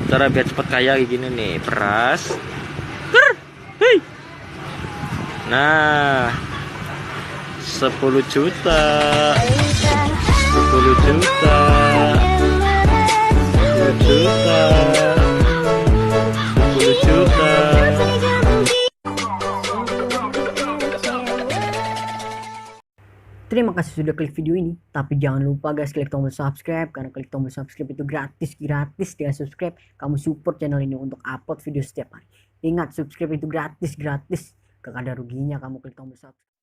Cara biar cepet kaya kayak gini nih, peras. Ker. Hei. Nah, 10 juta. 10 juta. 10 juta. 10 juta. Terima kasih sudah klik video ini, tapi jangan lupa guys klik tombol subscribe, karena klik tombol subscribe itu gratis. Dengan subscribe kamu support channel ini untuk upload video setiap hari. Ingat, subscribe itu gratis, gak ada ruginya kamu klik tombol subscribe.